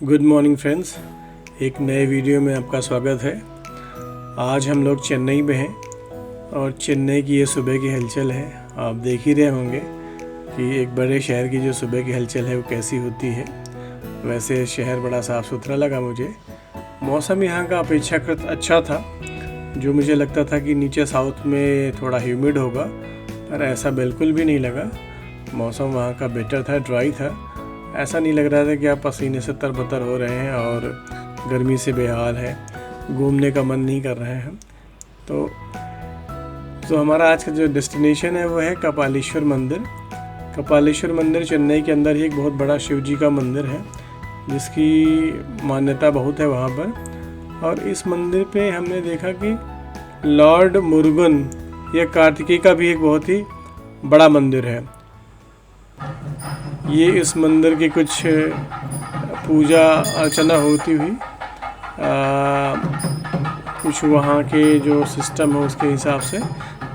Good morning friends, एक नए video में आपका स्वागत है। आज हम लोग चेन्नई में हैं और चेन्नई की ये सुबह की हलचल है। आप देख ही रहे होंगे कि एक बड़े शहर की जो सुबह की हलचल है वो कैसी होती है। वैसे शहर बड़ा साफ़ सुथरा लगा मुझे। मौसम यहाँ का अपेक्षाकृत अच्छा था। जो मुझे लगता था कि नीचे साउथ में थोड़ा ह्यूमिड होगा, पर ऐसा बिल्कुल भी नहीं लगा। मौसम वहाँ का बेटर था, ड्राई था। ऐसा नहीं लग रहा था कि आप पसीने से तरबतर हो रहे हैं और गर्मी से बेहाल है, घूमने का मन नहीं कर रहे हैं। तो हमारा आज का जो डेस्टिनेशन है वो है कपालीश्वर मंदिर। कपालीश्वर मंदिर चेन्नई के अंदर ही एक बहुत बड़ा शिव जी का मंदिर है, जिसकी मान्यता बहुत है वहाँ पर। और इस मंदिर पे हमने देखा कि लॉर्ड मुरुगन या कार्तिकेय का भी एक बहुत ही बड़ा मंदिर है। ये इस मंदिर की कुछ पूजा अर्चना होती हुई कुछ वहाँ के जो सिस्टम है उसके हिसाब से,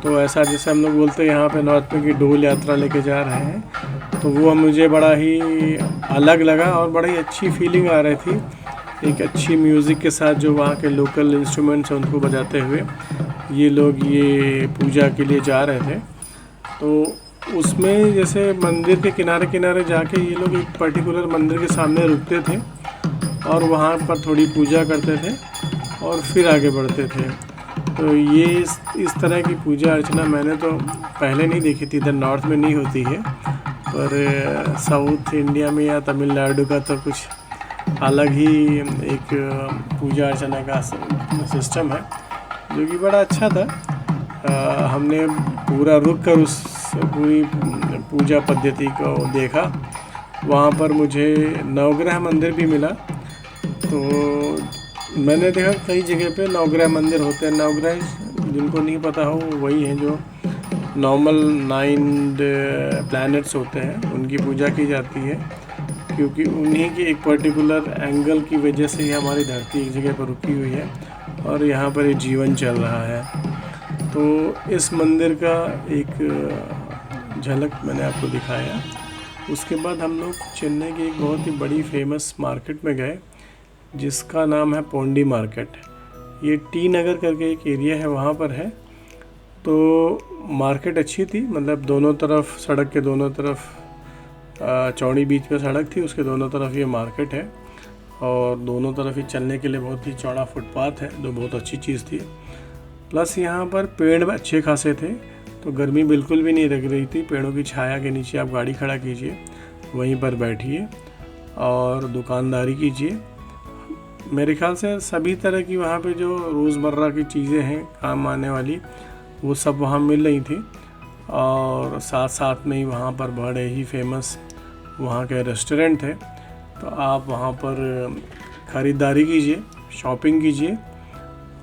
तो ऐसा जैसे हम लोग बोलते हैं यहाँ पे नॉर्थ में कि डोल यात्रा लेके जा रहे हैं, तो वो मुझे बड़ा ही अलग लगा और बड़ी अच्छी फीलिंग आ रही थी। एक अच्छी म्यूज़िक के साथ जो वहाँ के लोकल इंस्ट्रूमेंट्स हैं उनको बजाते हुए ये लोग ये पूजा के लिए जा रहे थे। तो उसमें जैसे मंदिर के किनारे किनारे जाके ये लोग एक पर्टिकुलर मंदिर के सामने रुकते थे और वहाँ पर थोड़ी पूजा करते थे और फिर आगे बढ़ते थे। तो ये इस तरह की पूजा अर्चना मैंने तो पहले नहीं देखी थी। इधर नॉर्थ में नहीं होती है, पर साउथ इंडिया में या तमिलनाडु का तो कुछ अलग ही एक पूजा अर्चना का सिस्टम है, जो कि बड़ा अच्छा था। हमने पूरा रुक कर उस पूरी पूजा पद्धति को देखा। वहाँ पर मुझे नवग्रह मंदिर भी मिला। तो मैंने देखा कई जगह पे नवग्रह मंदिर होते हैं। नवग्रह जिनको नहीं पता हो वही हैं जो नॉर्मल 9 प्लैनेट्स होते हैं, उनकी पूजा की जाती है, क्योंकि उन्हीं की एक पर्टिकुलर एंगल की वजह से ही हमारी धरती एक जगह पर रुकी हुई है और यहाँ पर एक जीवन चल रहा है। तो इस मंदिर का एक झलक मैंने आपको दिखाया। उसके बाद हम लोग चेन्नई की एक बहुत ही बड़ी फेमस मार्केट में गए, जिसका नाम है पोंडी मार्केट। ये टी नगर करके एक एरिया है, वहाँ पर है। तो मार्केट अच्छी थी, मतलब दोनों तरफ सड़क के दोनों तरफ चौड़ी बीच में सड़क थी, उसके दोनों तरफ ये मार्केट है और दोनों तरफ ही चलने के लिए बहुत ही चौड़ा फुटपाथ है, जो बहुत अच्छी चीज़ थी। प्लस यहाँ पर पेड़ अच्छे खासे थे, तो गर्मी बिल्कुल भी नहीं लग रही थी। पेड़ों की छाया के नीचे आप गाड़ी खड़ा कीजिए, वहीं पर बैठिए और दुकानदारी कीजिए। मेरे ख्याल से सभी तरह की वहाँ पे जो रोज़मर्रा की चीज़ें हैं काम आने वाली, वो सब वहाँ मिल रही थी। और साथ साथ में ही वहाँ पर बड़े ही फेमस वहाँ के रेस्टोरेंट थे, तो आप वहाँ पर ख़रीदारी कीजिए, शॉपिंग कीजिए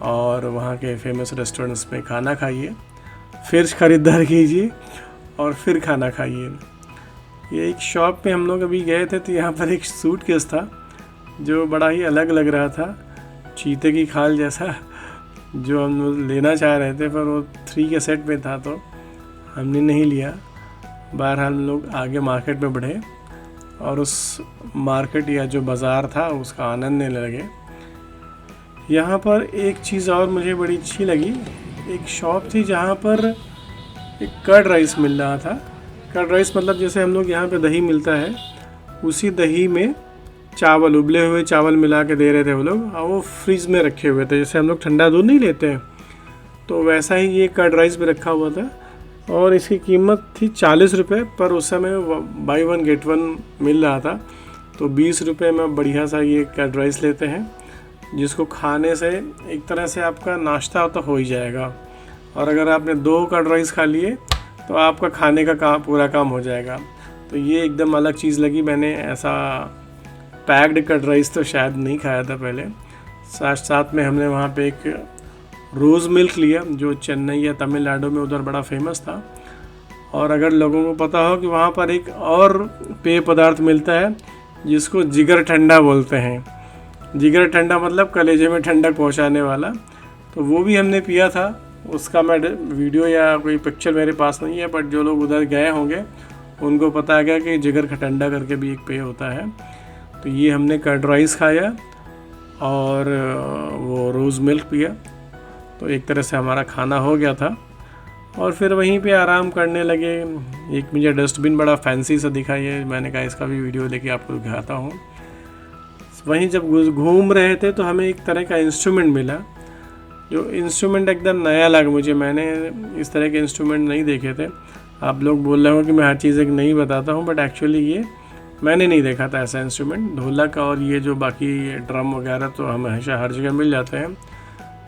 और वहाँ के फेमस रेस्टोरेंट्स में खाना खाइए, फिर ख़रीदारी कीजिए और फिर खाना खाइए। ये एक शॉप पे हम लोग अभी गए थे, तो यहाँ पर एक सूटकेस था जो बड़ा ही अलग लग रहा था, चीते की खाल जैसा, जो हम लोग लेना चाह रहे थे, पर वो 3 के सेट में था तो हमने नहीं लिया। बहरहाल हम लोग आगे मार्केट में बढ़े और उस मार्केट या जो बाज़ार था उसका आनंद लेने लगे। यहाँ पर एक चीज़ और मुझे बड़ी अच्छी लगी। एक शॉप थी जहाँ पर एक कर्ड राइस मिल रहा था। कर्ड राइस मतलब जैसे हम लोग यहाँ पे दही मिलता है, उसी दही में चावल, उबले हुए चावल मिला के दे रहे थे वो लोग, और वो फ्रिज में रखे हुए थे। जैसे हम लोग ठंडा दूध नहीं लेते हैं, तो वैसा ही ये कर्ड राइस भी रखा हुआ था और इसकी कीमत थी 40 रुपये, पर उस समय बाई 1 गेट 1 मिल रहा था। तो 20 रुपये में बढ़िया सा ये कर्ड राइस लेते हैं, जिसको खाने से एक तरह से आपका नाश्ता तो हो ही जाएगा। और अगर आपने 2 कर्ड राइस खा लिए तो आपका खाने का पूरा काम हो जाएगा। तो ये एकदम अलग चीज़ लगी। मैंने ऐसा पैक्ड कर्ड राइस तो शायद नहीं खाया था पहले। साथ में हमने वहाँ पे एक रोज़ मिल्क लिया, जो चेन्नई या तमिलनाडु में उधर बड़ा फेमस था। और अगर लोगों को पता हो कि वहाँ पर एक और पेय पदार्थ मिलता है जिसको जिगर ठंडा बोलते हैं। जिगर ठंडा मतलब कलेजे में ठंडक पहुंचाने वाला, तो वो भी हमने पिया था। उसका मैं वीडियो या कोई पिक्चर मेरे पास नहीं है, बट जो लोग उधर गए होंगे उनको पता है कि जिगर ठंडा करके भी एक पेय होता है। तो ये हमने कर्ड राइस खाया और वो रोज़ मिल्क पिया। तो एक तरह से हमारा खाना हो गया था और फिर वहीं पे आराम करने लगे। एक मुझे डस्टबिन बड़ा फैंसी सा दिखा, ये मैंने कहा इसका भी वीडियो लेके आपको दिखाता हूँ। वहीं जब घूम रहे थे तो हमें एक तरह का इंस्ट्रूमेंट मिला, जो इंस्ट्रूमेंट एकदम नया लगा मुझे। मैंने इस तरह के इंस्ट्रूमेंट नहीं देखे थे। आप लोग बोल रहे हो कि मैं हर चीज़ एक नहीं बताता हूँ, बट एक्चुअली ये मैंने नहीं देखा था ऐसा इंस्ट्रूमेंट। ढोलक और ये जो बाकी ड्रम वगैरह तो हमेशा हर जगह मिल जाते हैं,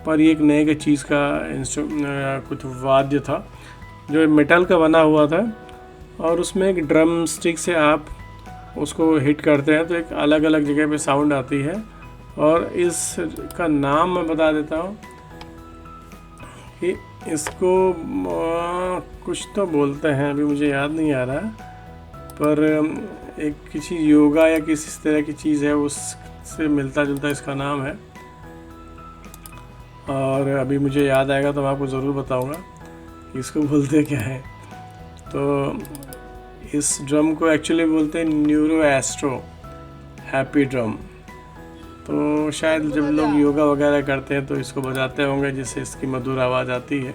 पर ये एक नए के चीज़ का कुछ वाद्य था जो मेटल का बना हुआ था और उसमें एक ड्रम स्टिक से आप उसको हिट करते हैं तो एक अलग अलग जगह पे साउंड आती है। और इसका नाम मैं बता देता हूँ कि इसको कुछ तो बोलते हैं, अभी मुझे याद नहीं आ रहा, पर एक किसी योगा या किसी तरह की चीज़ है उससे मिलता जुलता इसका नाम है, और अभी मुझे याद आएगा तो मैं आपको ज़रूर बताऊंगा कि इसको बोलते क्या है। तो इस ड्रम को एक्चुअली बोलते हैं न्यूरो एस्ट्रो हैप्पी ड्रम। तो शायद जब लोग योगा वगैरह करते हैं तो इसको बजाते होंगे जिससे इसकी मधुर आवाज़ आती है।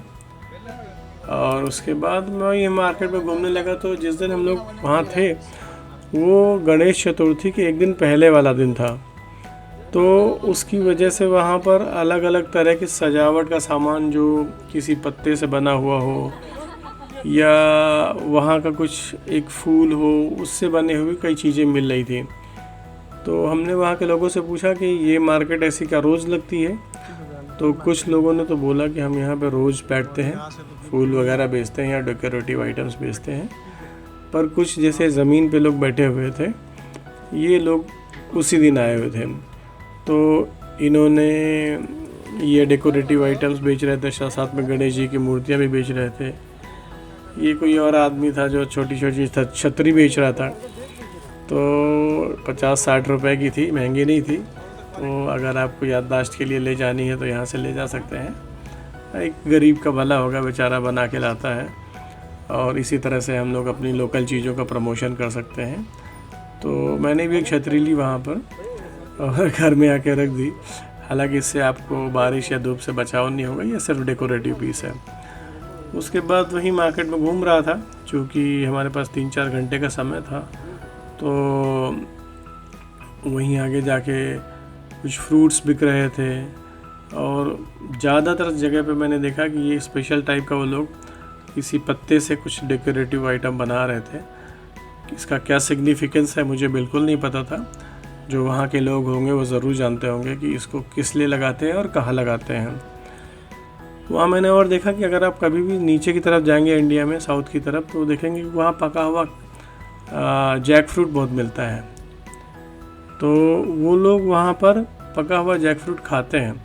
और उसके बाद मैं ये मार्केट में घूमने लगा। तो जिस दिन हम लोग वहाँ थे वो गणेश चतुर्थी के एक दिन पहले वाला दिन था, तो उसकी वजह से वहाँ पर अलग अलग तरह की सजावट का सामान जो किसी पत्ते से बना हुआ हो या वहाँ का कुछ एक फूल हो उससे बने हुई कई चीज़ें मिल रही थी। तो हमने वहाँ के लोगों से पूछा कि ये मार्केट ऐसी क्या रोज़ लगती है? तो कुछ लोगों ने तो बोला कि हम यहाँ पे रोज़ बैठते हैं, फूल वगैरह बेचते हैं या डेकोरेटिव आइटम्स बेचते हैं। पर कुछ जैसे ज़मीन पे लोग बैठे हुए थे, ये लोग उसी दिन आए हुए थे। तो इन्होंने ये डेकोरेटिव आइटम्स बेच रहे थे, साथ में गणेश जी की मूर्तियाँ भी बेच रहे थे। ये कोई और आदमी था जो छोटी छोटी छतरी बेच रहा था, तो 50-60 रुपए की थी, महंगी नहीं थी। तो अगर आपको याददाश्त के लिए ले जानी है तो यहाँ से ले जा सकते हैं। एक गरीब का भला होगा, बेचारा बना के लाता है, और इसी तरह से हम लोग अपनी लोकल चीज़ों का प्रमोशन कर सकते हैं। तो मैंने भी एक छतरी ली वहाँ पर और घर में आके रख दी। हालांकि इससे आपको बारिश या धूप से बचाव नहीं होगा, ये सिर्फ डेकोरेटिव पीस है। उसके बाद वहीं मार्केट में घूम रहा था, क्योंकि हमारे पास 3-4 घंटे का समय था। तो वहीं आगे जाके कुछ फ्रूट्स बिक रहे थे, और ज़्यादातर जगह पे मैंने देखा कि ये स्पेशल टाइप का वो लोग किसी पत्ते से कुछ डेकोरेटिव आइटम बना रहे थे। इसका क्या सिग्निफिकेंस है मुझे बिल्कुल नहीं पता था। जो वहाँ के लोग होंगे वो ज़रूर जानते होंगे कि इसको किस लिए लगाते हैं और कहाँ लगाते हैं। वहाँ मैंने और देखा कि अगर आप कभी भी नीचे की तरफ जाएंगे इंडिया में, साउथ की तरफ, तो देखेंगे कि वहाँ पका हुआ जैक फ्रूट बहुत मिलता है। तो वो लोग वहाँ पर पका हुआ जैक फ्रूट खाते हैं,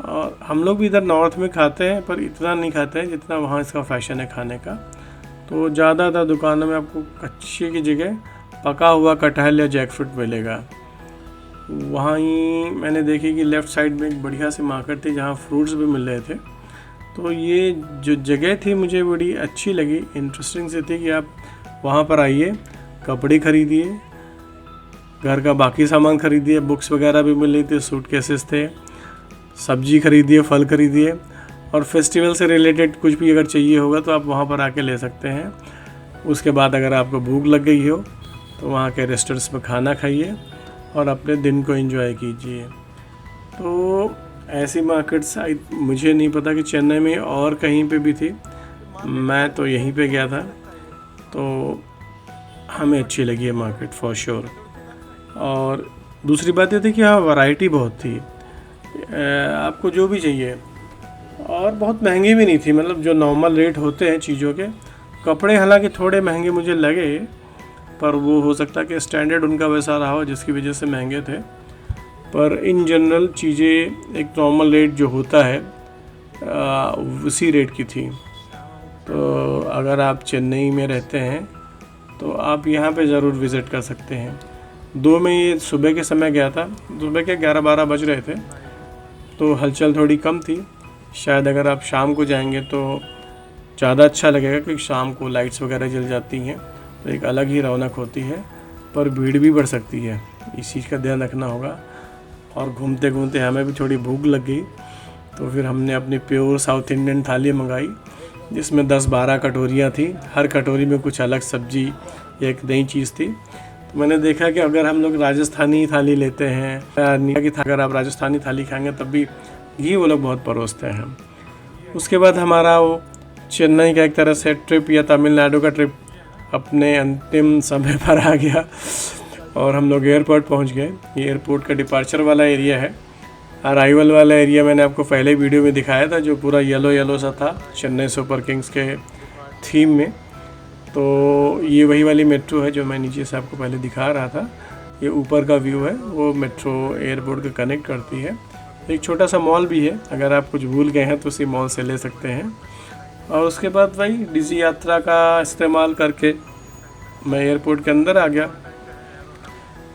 और हम लोग भी इधर नॉर्थ में खाते हैं, पर इतना नहीं खाते हैं जितना वहाँ इसका फैशन है खाने का। तो ज़्यादातर दुकानों में आपको कच्चे की जगह पका हुआ कटहल या जैक फ्रूट मिलेगा। वहाँ ही मैंने देखी कि लेफ़्ट साइड में एक बढ़िया सी मार्केट थी जहाँ फ्रूट्स भी मिल रहे थे। तो ये जो जगह थी मुझे बड़ी अच्छी लगी, इंटरेस्टिंग सी थी कि आप वहाँ पर आइए, कपड़े खरीदिए, घर का बाकी सामान खरीदिए, बुक्स वगैरह भी मिल रही थी, सूटकेसेस थे, सब्जी खरीदिए, फल खरीदिए, और फेस्टिवल से रिलेटेड कुछ भी अगर चाहिए होगा तो आप वहाँ पर आके ले सकते हैं। उसके बाद अगर आपको भूख लग गई हो तो वहाँ के रेस्टोरेंट्स में खाना खाइए और अपने दिन को एंजॉय कीजिए। तो ऐसी मार्केट्स मुझे नहीं पता कि चेन्नई में और कहीं पे भी थी, मैं तो यहीं पे गया था, तो हमें अच्छी लगी है मार्केट फॉर श्योर। और दूसरी बात ये थी कि हाँ, वैरायटी बहुत थी, आपको जो भी चाहिए, और बहुत महंगी भी नहीं थी, मतलब जो नॉर्मल रेट होते हैं चीज़ों के। कपड़े हालांकि थोड़े महंगे मुझे लगे, पर वो हो सकता है कि स्टैंडर्ड उनका वैसा रहा हो जिसकी वजह से महंगे थे। पर इन जनरल चीज़ें एक नॉर्मल रेट जो होता है उसी रेट की थी। तो अगर आप चेन्नई में रहते हैं तो आप यहाँ पे ज़रूर विज़िट कर सकते हैं। में ये सुबह के समय गया था, सुबह के 11-12 बज रहे थे, तो हलचल थोड़ी कम थी। शायद अगर आप शाम को जाएंगे तो ज़्यादा अच्छा लगेगा, क्योंकि शाम को लाइट्स वगैरह जल जाती हैं तो एक अलग ही रौनक होती है, पर भीड़ भी बढ़ सकती है। इस चीज़ का ध्यान रखना होगा। और घूमते घूमते हमें भी थोड़ी भूख लग गई, तो फिर हमने अपनी प्योर साउथ इंडियन थाली मंगाई, जिसमें 10-12 कटोरियाँ थी। हर कटोरी में कुछ अलग सब्जी, एक नई चीज़ थी। तो मैंने देखा कि अगर हम लोग राजस्थानी थाली लेते हैं, अगर आप राजस्थानी थाली खाएंगे तब भी घी वो लोग बहुत परोसते हैं। उसके बाद हमारा वो चेन्नई का एक तरह से ट्रिप या तमिलनाडु का ट्रिप अपने अंतिम समय पर आ गया और हम लोग एयरपोर्ट पहुंच गए। ये एयरपोर्ट का डिपार्चर वाला एरिया है। अराइवल वाला एरिया मैंने आपको पहले वीडियो में दिखाया था, जो पूरा येलो येलो सा था चेन्नई सुपर किंग्स के थीम में। तो ये वही वाली मेट्रो है जो मैं नीचे से आपको पहले दिखा रहा था। ये ऊपर का व्यू है, वो मेट्रो एयरपोर्ट को कनेक्ट करती है। एक छोटा सा मॉल भी है, अगर आप कुछ भूल गए हैं तो उसी मॉल से ले सकते हैं। और उसके बाद वही डिजी यात्रा का इस्तेमाल करके मैं एयरपोर्ट के अंदर आ गया।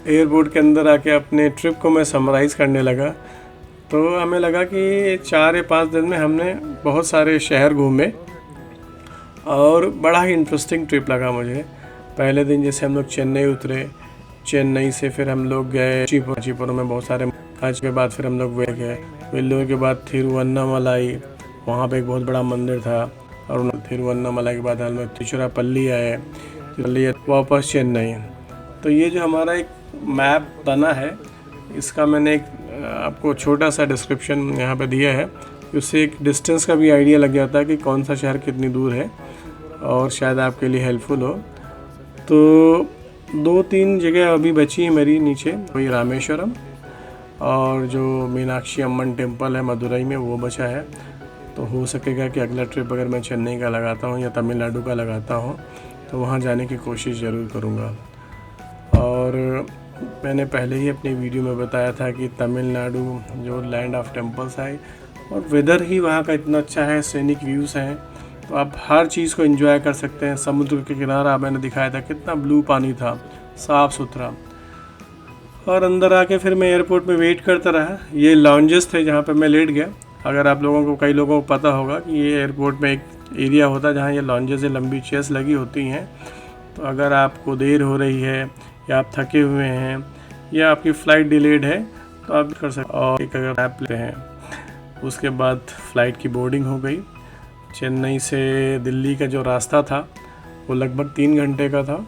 एयरपोर्ट के अंदर आके अपने ट्रिप को मैं समराइज़ करने लगा। तो हमें लगा कि 4 या 5 दिन में हमने बहुत सारे शहर घूमे और बड़ा ही इंटरेस्टिंग ट्रिप लगा मुझे। पहले दिन जैसे हम लोग चेन्नई उतरे, चेन्नई से फिर हम लोग गए चिपुर में बहुत सारे, आज के बाद फिर हम लोग गए वेल्लोर के बाद तिरुवन्नामलाई, वहाँ पे एक बहुत बड़ा मंदिर था। और तिरुवन्नामलाई के बाद हम लोग तिरुचिरापल्ली आए, वापस चेन्नई। तो ये जो हमारा एक मैप बना है, इसका मैंने एक आपको छोटा सा डिस्क्रिप्शन यहाँ पे दिया है, उससे एक डिस्टेंस का भी आइडिया लग जाता है कि कौन सा शहर कितनी दूर है और शायद आपके लिए हेल्पफुल हो। तो 2-3 जगह अभी बची है मेरी नीचे, वही रामेश्वरम और जो मीनाक्षी अम्मन टेम्पल है मदुरई में, वो बचा है। तो हो सकेगा कि अगला ट्रिप अगर मैं चेन्नई का लगाता हूँ या तमिलनाडु का लगाता हूँ तो वहाँ जाने की कोशिश ज़रूर करूँगा। और मैंने पहले ही अपनी वीडियो में बताया था कि तमिलनाडु जो लैंड ऑफ टेम्पल्स है और वेदर ही वहाँ का इतना अच्छा है, सीनिक व्यूज़ हैं, तो आप हर चीज़ को एंजॉय कर सकते हैं। समुद्र के किनारा मैंने दिखाया था, कितना ब्लू पानी था, साफ़ सुथरा। और अंदर आके फिर मैं एयरपोर्ट में वेट करता रहा। ये लॉन्जेस थे जहाँ पे मैं लेट गया। अगर आप लोगों को, कई लोगों को पता होगा कि ये एयरपोर्ट में एक एरिया होता है जहाँ ये लॉन्जेस से लंबी चेयर्स लगी होती हैं। तो अगर आपको देर हो रही है या आप थके हुए हैं या आपकी फ़्लाइट डिलेड है तो आप कर सकते। और एक अगर ऐप लेते हैं, उसके बाद फ़्लाइट की बोर्डिंग हो गई। चेन्नई से दिल्ली का जो रास्ता था वो लगभग 3 घंटे का था।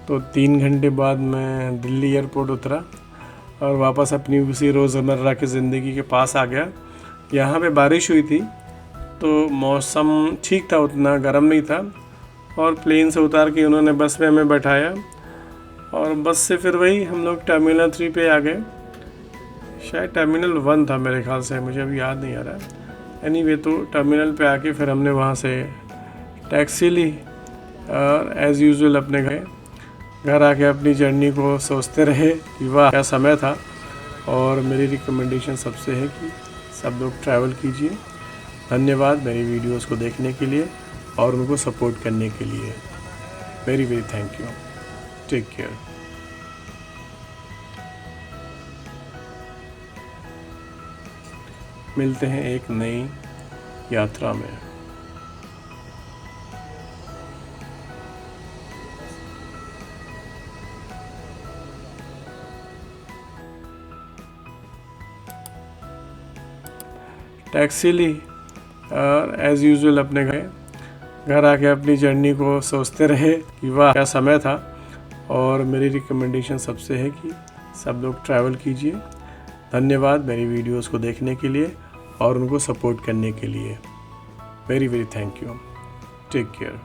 तो 3 घंटे बाद मैं दिल्ली एयरपोर्ट उतरा और वापस अपनी उसी रोज़मर्रा की ज़िंदगी के पास आ गया। यहाँ पे बारिश हुई थी तो मौसम ठीक था, उतना गर्म नहीं था। और प्लेन से उतार के उन्होंने बस में हमें बैठाया और बस से फिर वही हम लोग टर्मिनल 3 पे आ गए। शायद टर्मिनल 1 था मेरे ख्याल से, मुझे अभी याद नहीं आ रहा। एनीवे, तो टर्मिनल पे आके फिर हमने वहाँ से टैक्सी ली और एज़ यूजुअल अपने घर आके अपनी जर्नी को सोचते रहे कि वाह क्या समय था। और मेरी रिकमेंडेशन सबसे है कि सब लोग ट्रैवल कीजिए। धन्यवाद मेरी वीडियोस को देखने के लिए और उनको सपोर्ट करने के लिए। Very very thank you. Take care. मिलते हैं एक नई यात्रा में। टैक्सी ली और एज़ यूजुअल अपने घर आके अपनी जर्नी को सोचते रहे कि वाह क्या समय था। और मेरी रिकमेंडेशन सबसे है कि सब लोग ट्रैवल कीजिए। धन्यवाद मेरी वीडियोस को देखने के लिए और उनको सपोर्ट करने के लिए। Very very thank you. Take care.